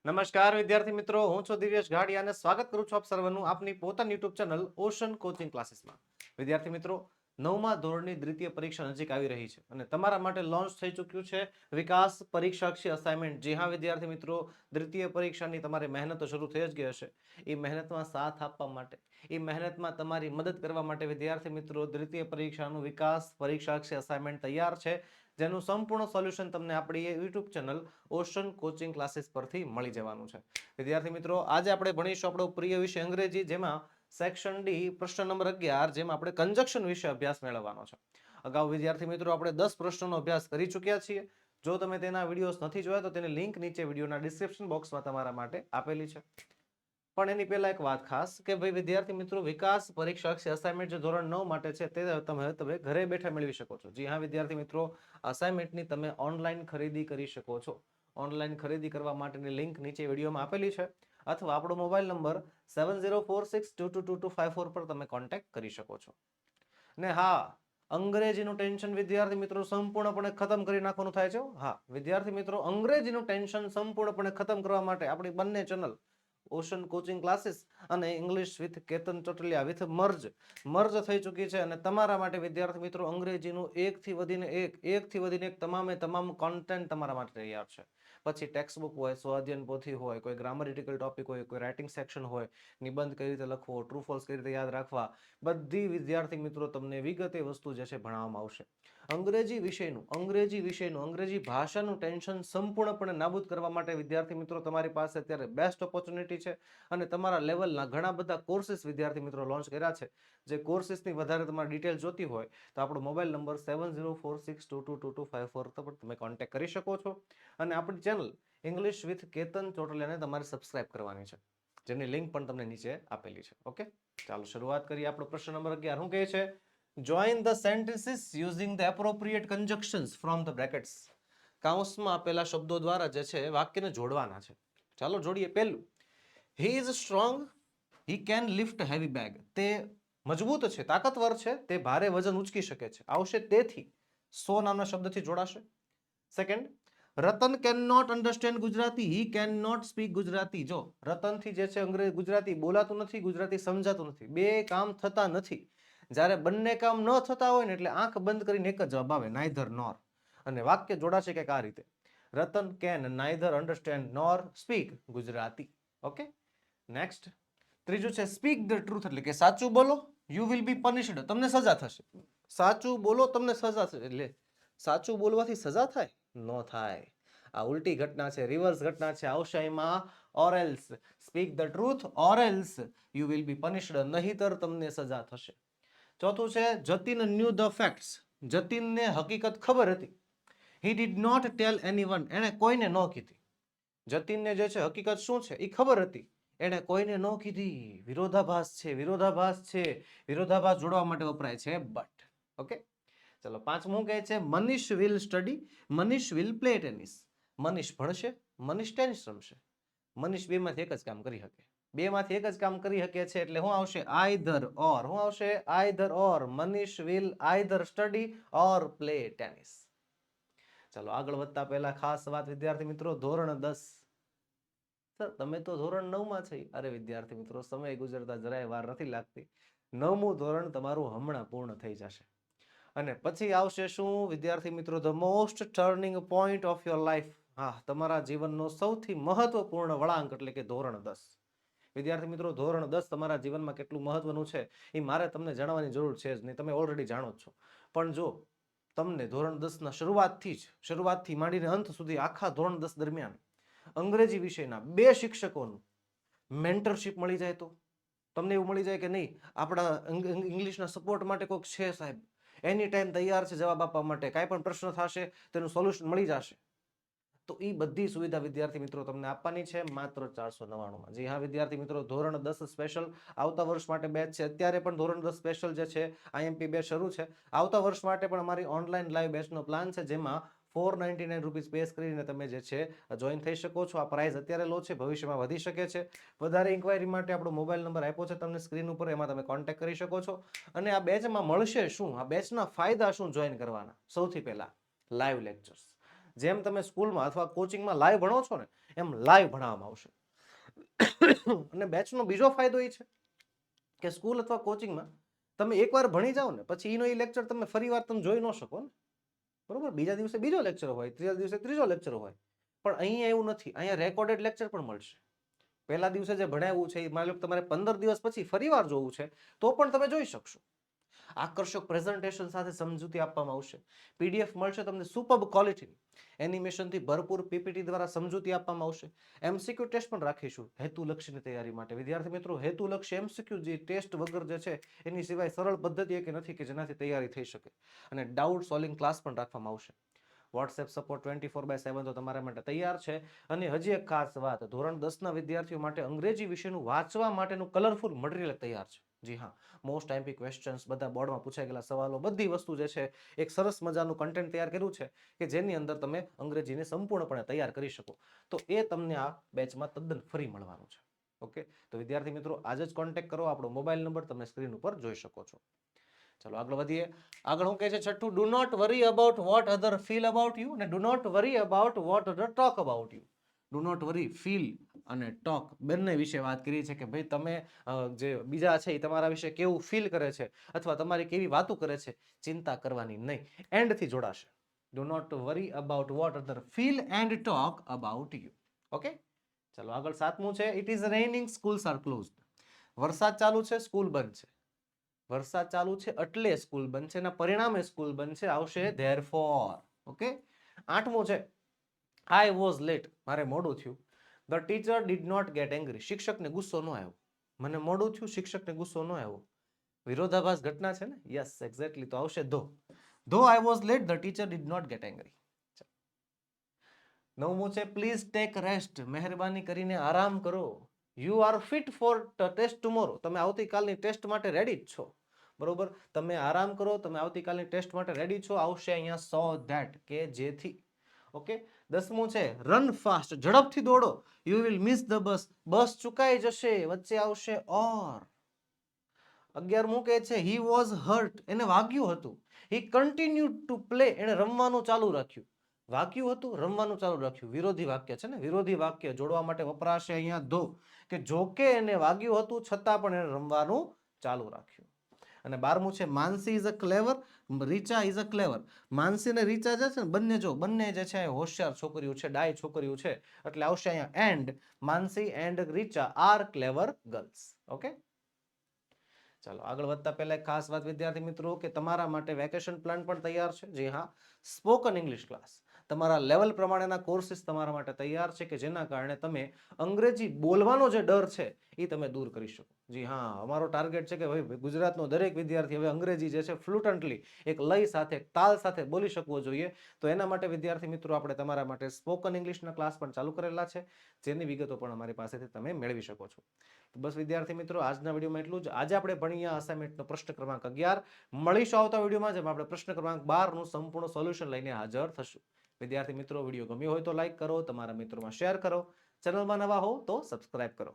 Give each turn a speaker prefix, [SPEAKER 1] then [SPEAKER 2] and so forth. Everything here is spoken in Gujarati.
[SPEAKER 1] નમસ્કાર વિદ્યાર્થી મિત્રો, હું છું દિવ્યેશ ગાડિયા અને સ્વાગત કરું છું આપ સર્વનું આપની પોતાની યુટ્યુબ ચેનલ ઓશન કોચિંગ ક્લાસીસમાં. વિદ્યાર્થી મિત્રો, 9મા ધોરણની દ્વિતીય પરીક્ષા નજીક આવી રહી છે અને તમારા માટે લોન્ચ થઈ ચૂક્યું છે વિકાસ પરીક્ષાક્ષી અસાઇનમેન્ટ. જી હા વિદ્યાર્થી મિત્રો, દ્વિતીય પરીક્ષાની તમારી મહેનત તો શરૂ થઈ જ ગઈ હશે. એ મહેનતમાં સાથ આપવા માટે, એ મહેનતમાં તમારી મદદ કરવા માટે વિદ્યાર્થી મિત્રો દ્વિતીય પરીક્ષાનું વિકાસ પરીક્ષાક્ષી અસાઇનમેન્ટ તૈયાર છે, જેનું સંપૂર્ણ સોલ્યુશન તમને આપણી YouTube channel ocean coaching classes પરથી મળી જવાનું છે. વિદ્યાર્થી મિત્રો, આજે આપણે ભણીશું આપણો પ્રિય વિષય અંગ્રેજી, જેમાં સેક્શન ડી પ્રશ્ન નંબર 11, જેમાં આપણે કન્જક્શન વિશે અભ્યાસ મેળવવાનો છે. અગાઉ વિદ્યાર્થી મિત્રો આપણે 10 પ્રશ્નોનો અભ્યાસ કરી ચૂક્યા છીએ. જો તમે તેના વિડીયોઝ નથી જોયા તો તેની લિંક નીચે વિડીયોના ડિસ્ક્રિપ્શન બોક્સમાં તમારા માટે આપેલી છે. પણ એની પહેલા એક વાત ખાસ કે ભાઈ વિદ્યાર્થી મિત્રો, વિકાસ પરીક્ષાક્ષી અસાઇનમેન્ટ જે ધોરણ 9 માટે છે તે તમે ઘરે બેઠા મેળવી શકો છો. જી હા વિદ્યાર્થી મિત્રો, અસાઇનમેન્ટની તમે ઓનલાઈન ખરીદી કરી શકો છો. ઓનલાઈન ખરીદી કરવા માટેની લિંક નીચે વિડીયોમાં આપેલી છે, અથવા આપણો મોબાઈલ નંબર 7046222254 પર તમે કોન્ટેક્ટ કરી શકો છો. ને હા, અંગ્રેજીનું ટેન્શન વિદ્યાર્થી મિત્રો સંપૂર્ણપણે ખતમ કરી નાખવાનું થાય છે. હા વિદ્યાર્થી મિત્રો, અંગ્રેજીનું ટેન્શન સંપૂર્ણપણે ખતમ કરવા માટે આપણી બંને ચેનલ ઓશન કોચિંગ ક્લાસીસ અને English with Ketan Chotaliya with merge થઈ ચૂકી છે અને તમારા માટે વિદ્યાર્થી મિત્રો અંગ્રેજીનું એકથી વધીને એક તમામે તમામ કોન્ટેન્ટ તમારા માટે તૈયાર છે. પછી ટેક્સ્ટ બુક હોય, સ્વાધ્યાયન પોથી હોય, કોઈ ગ્રામરિટિકલ ટોપિક હોય, કોઈ રાઇટિંગ સેક્શન હોય, નિબંધ કઈ રીતે લખવો, ટ્રુ ફોલ્સ કઈ રીતે યાદ રાખવા, બધી વિદ્યાર્થી મિત્રો તમને વિગતે વસ્તુ જે છે ભણાવવામાં આવશે. અંગ્રેજી ભાષાનું ટેન્શન સંપૂર્ણપણે નાબૂદ કરવા માટે વિદ્યાર્થી મિત્રો તમારી પાસે અત્યારે બેસ્ટ ઓપોર્ચ્યુનિટી છે અને તમારા લેવલના ઘણા બધા કોર્સિસ વિદ્યાર્થી મિત્રો લોન્ચ કર્યા છે. જે કોર્સિસની વધારે તમારી ડિટેલ જોતી હોય તો આપણો મોબાઈલ નંબર 7046222254 પર તમે કોન્ટેક્ટ કરી શકો છો. અને આપણી ચેનલ ઇંગ્લિશ વિથ કેતન ચોટલિયાને તમારે સબસ્ક્રાઇબ કરવાની છે, જેની લિંક પણ તમને નીચે આપેલી છે. ઓકે, ચાલો શરૂઆત કરીએ. આપણો પ્રશ્ન નંબર 11 શું કહે છે? Join the sentences using the appropriate કન્જક્શન્સ from the brackets. કૌંસમાં આપેલા શબ્દો દ્વારા જે છે વાક્યને જોડવાના છે. ચાલો જોડીએ. પહેલું, he is strong, he can lift heavy bag. તે મજબૂત છે, તાકાતવર છે, તે ભારે વજન ઉચકી શકે છે. આવશે તેથી, સો નામના શબ્દથી જોડાશે. Second, Ratan can not understand Gujarati, he can not speak Gujarati. જો રતનથી જે છે ગુજરાતી બોલાતું નથી, ગુજરાતી સમજાતું નથી, બે કામ થતા નથી. જ્યારે બંને કામ ન થતા હોય ને એટલે આંખ બંધ કરીને એક જ જવાબ આવે, નાઈધર નોર. અને વાક્ય જોડાશે કંઈક આ રીતે, Ratan can neither understand nor speak Gujarati. Okay, next. ત્રીજું છે સ્પીક ધ ટ્રુથ, એટલે કે સાચું બોલો, યુ વિલ બી પનિશ્ડ, તમને સજા થશે. સાચું બોલો, તમને સજા થશે. એટલે સાચું બોલવાથી સજા થાય? ન થાય. આ ઉલટી ઘટના છે, રિવર્સ ઘટના છે. આવશે એમાં or else. Speak the truth or else you will be punished, નહીતર તમને સજા થશે. ચોથું છે જતીન ન્યુ ધ ફેક્ટ્સ. જતીનને હકીકત ખબર હતી. He did not tell anyone, એણે કોઈને ન કીધી. જતીનને જે છે હકીકત શું છે એ ખબર હતી, એણે કોઈને ન કીધી. વિરોધાભાસ છે, વિરોધાભાસ જોડવા માટે વપરાય છે બટ. ઓકે, ચલો પાંચમું કહે છે Manish will study, Manish will play tennis. Manish ભણશે, મનીષ ટેનિસ રમશે. મનીષ બેમાંથી એક જ કામ કરી શકે. બેમાંથી એક જ કામ કરી શકે છે એટલે શું આવશે? આઈધર ઓર. શું આવશે? Either or. Manish will either study or play tennis. ચાલો આગળ વધતા પહેલા ખાસ વાત વિદ્યાર્થી મિત્રો, ધોરણ 10. સર તમે તો ધોરણ 9 માં છે. અરે વિદ્યાર્થી મિત્રો, સમય ગુજરતા જરાય વાર નથી લાગતી. 9મું ધોરણ તમારું હમણાં પૂર્ણ થઈ જશે અને પછી આવશે શું વિદ્યાર્થી મિત્રો? The most turning point of your life. હા, તમારા જીવનનો સૌથી મહત્વપૂર્ણ વળાંક એટલે કે ધોરણ 10. વિદ્યાર્થી મિત્રો, ધોરણ 10 તમારા જીવનમાં કેટલું મહત્વનું છે એ મારે તમને જણાવવાની જરૂર છે જ નહીં, તમે ઓલરેડી જાણો જ છો. પણ જો તમને ધોરણ 10 ના શરૂઆતથી માંડીને અંત સુધી આખા ધોરણ 10 દરમિયાન અંગ્રેજી વિષયના 2 શિક્ષકોનું મેન્ટરશિપ મળી જાય તો તમને એવું મળી જાય કે નહીં, આપણા ઇંગ્લિશના સપોર્ટ માટે કોઈક છે સાહેબ, એની ટાઈમ તૈયાર છે જવાબ આપવા માટે, કાંઈ પણ પ્રશ્ન થશે તેનું સોલ્યુશન મળી જશે, તો એ બધી સુવિધા વિદ્યાર્થી મિત્રો તમને આપવાની છે માત્ર 499માં. જી હા વિદ્યાર્થી મિત્રો, ધોરણ 10 સ્પેશિયલ આવતા વર્ષ માટે બેચ છે. અત્યારે પણ ધોરણ 10 સ્પેશિયલ જે છે આઈએમપી બેચ શરૂ છે. આવતા વર્ષ માટે પણ અમારી ઓનલાઈન લાઈવ બેચનો પ્લાન છે, જેમાં 499 રૂપીસ પે કરીને તમે જે છે જોઈન થઈ શકો છો. આ પ્રાઇસ અત્યારે લો છે, ભવિષ્યમાં વધી શકે છે. વધારે ઇન્ક્વાયરી માટે આપણો મોબાઈલ નંબર આપ્યો છે તમને સ્ક્રીન ઉપર, એમાં તમે કોન્ટેક્ટ કરી શકો છો. અને આ બેચમાં મળશે શું, આ બેચના ફાયદા શું જોઈન કરવાના? સૌથી પહેલા લાઈવ લેક્ચર્સ. જેમ તમે સ્કૂલમાં અથવા કોચિંગમાં લાઈવ ભણો છો ને એમ લાઈવ ભણાવવામાં આવશે. અને બેચનો બીજો ફાયદો એ છે કે સ્કૂલ અથવા કોચિંગમાં તમે એકવાર ભણી જાઓ ને પછી એનો એ લેક્ચર તમે ફરી વાર તમે જોઈ ન શકો ને, બરોબર? બીજા દિવસે બીજો લેક્ચર હોય, ત્રીજા દિવસે ત્રીજો લેક્ચર હોય, પણ અહીંયા એવું નથી. અહીંયા રેકોર્ડેડ લેક્ચર પણ મળશે. પહેલા દિવસે જે ભણાવ્યું છે એ માની લો તમારે 15 દિવસ પછી ફરી વાર જોવું છે તો પણ તમે જોઈ શકશો. આકર્ષક પ્રેઝન્ટેશન સાથે સમજૂતી આપવામાં આવશે. પીડીએફ મળશે તમને સુપર્બ ક્વોલિટી, એનિમેશનથી ભરપૂર પીપીટી દ્વારા સમજૂતી આપવામાં આવશે. એમસીક્યુ ટેસ્ટ પણ રાખીશું હેતુલક્ષીની તૈયારી માટે. વિદ્યાર્થી મિત્રો, હેતુલક્ષી એમસીક્યુ જે ટેસ્ટ વગર જે છે એની સિવાય સરળ પદ્ધતિ કે નથી કે જેનાથી તૈયારી થઈ શકે. અને ડાઉટ સોલ્વિંગ ક્લાસ પણ રાખવામાં આવશે. વોટ્સએપ સપોર્ટ 24/7 તો તમારા માટે તૈયાર છે. અને હજી એક ખાસ વાત, ધોરણ 10ના વિદ્યાર્થીઓ માટે અંગ્રેજી વિષયનું વાંચવા માટેનું કલરફુલ મટીરિયલ તૈયાર છે. જી હા, મોસ્ટ આઈએમપી ક્વેશ્ચન્સ, બધા બોર્ડમાં પૂછાઈ ગયેલા સવાલો, બધી વસ્તુ જે છે એક સરસ મજાનું કન્ટેન્ટ તૈયાર કર્યું છે કે જેની અંદર તમે અંગ્રેજીને સંપૂર્ણપણે તૈયાર કરી શકો. તો એ તમને આ બેચમાં તદ્દન ફ્રી મળવાનું છે. ઓકે, તો વિદ્યાર્થી મિત્રો આજે જ કોન્ટેક્ટ કરો. આપણો મોબાઈલ નંબર તમે સ્ક્રીન ઉપર જોઈ શકો છો. ચલો આગળ વધીએ. આગળ હું કહે છે છઠ્ઠું, do not worry about what other feel about you અને do not worry about what other talk about you. Do not worry, feel અને ટોક બંને વિશે વાત કરી છે કે ભાઈ તમે જે બીજા છે એ તમારા વિશે કેવું ફીલ કરે છે અથવા તમારી કેવી વાતો કરે છે, ચિંતા કરવાની નહીં. એન્ડથી જોડાશે. Do not worry about what other feel and talk about you. Okay, ચલો આગળ સાતમું છે, it is raining schools are closed. વરસાદ ચાલુ છે, સ્કૂલ બંધ છે. વરસાદ ચાલુ છે એટલે સ્કૂલ બંધ છે, એના પરિણામે સ્કૂલ બંધ છે, આવશે ધેરફોર. ઓકે, આઠમું છે, આઈ વોઝ લેટ, મારે મોડું થયું. The teacher did not get angry, શિક્ષકને ગુસ્સો ન આવ્યો. મને મોડું થયું, શિક્ષકને ગુસ્સો ન આવ્યો. વિરોધાભાસ ઘટના છે ને, યસ એક્ઝેક્ટલી, તો આવશે though I was late the teacher did not get angry. નવમું છે, પ્લીઝ ટેક રેસ્ટ, મહેરબાની કરીને આરામ કરો. You are fit for test tomorrow, તમે આવતીકાલની ટેસ્ટ માટે રેડી જ છો. બરોબર, તમે આરામ કરો, તમે આવતીકાલની ટેસ્ટ માટે રેડી છો. આવશે અહીંયા સો ધેટ, કે જેથી. ઓકે, 10મું છે, રન ફાસ્ટ, ઝડપથી દોડો. You will miss the bus, bus ચુકાઈ જશે. વચ્ચે આવશે ઓર. 11મું કહે છે, હી વોઝ હર્ટ, એને વાગ્યું હતું. હી કન્ટિન્યુડ ટુ પ્લે, એને રમવાનું ચાલુ રાખ્યું. વાગ્યું હતું, રમવાનું ચાલુ રાખ્યું. વિરોધી વાક્ય છે ને, વિરોધી વાક્ય જોડવા માટે વપરાશે અહીંયા ધો, કે જોકે એને વાગ્યું હતું છતાં પણ એને રમવાનું ચાલુ રાખ્યું. અને 12મું છે, Mansi is a clever, Richa is a clever. Mansi અને રીચા જે છે ને બંને જે છે હોશિયાર છોકરીઓ છે, ડાય છોકરીઓ છે. એટલે આવશે અહીંયા and, Mansi and Richa are clever girls. Okay, ચાલો આગળ વધતા પહેલા એક ખાસ વાત વિદ્યાર્થી મિત્રો, કે તમારા માટે વેકેશન પ્લાન પણ તૈયાર છે. જી હા, સ્પોકન ઇંગ્લિશ ક્લાસ, તમારા લેવલ પ્રમાણેના કોર્સિસ તમારા માટે તૈયાર છે કે જેના કારણે તમે અંગ્રેજી બોલવાનો જે ડર છે એ તમે દૂર કરી શકો. જી હા, અમારો ટાર્ગેટ છે કે ભાઈ ગુજરાતનો દરેક વિદ્યાર્થી હવે અંગ્રેજી જે છે ફ્લુટન્ટલી એક લય સાથે, તાલ સાથે બોલી શકવો જોઈએ. તો એના માટે વિદ્યાર્થી મિત્રો આપણે તમારા માટે સ્પોકન ઇંગ્લિશના ક્લાસ પણ ચાલુ કરેલા છે, જેની વિગતો પણ અમારી પાસેથી તમે મેળવી શકો છો. બસ વિદ્યાર્થી મિત્રો, આજના વિડીયોમાં એટલું જ. આજે આપણે ભણીએ અસાઇનમેન્ટનો પ્રશ્ન ક્રમાંક 11. મળીશું આવતા વિડીયોમાં, જેમાં આપણે પ્રશ્ન ક્રમાંક 12નું સંપૂર્ણ સોલ્યુશન લઈને હાજર થશું. વિદ્યાર્થી મિત્રો, વિડીયો ગમ્યો હોય તો લાઈક કરો, તમારા મિત્રોમાં શેર કરો, ચેનલમાં નવા હો તો સબસ્ક્રાઇબ કરો.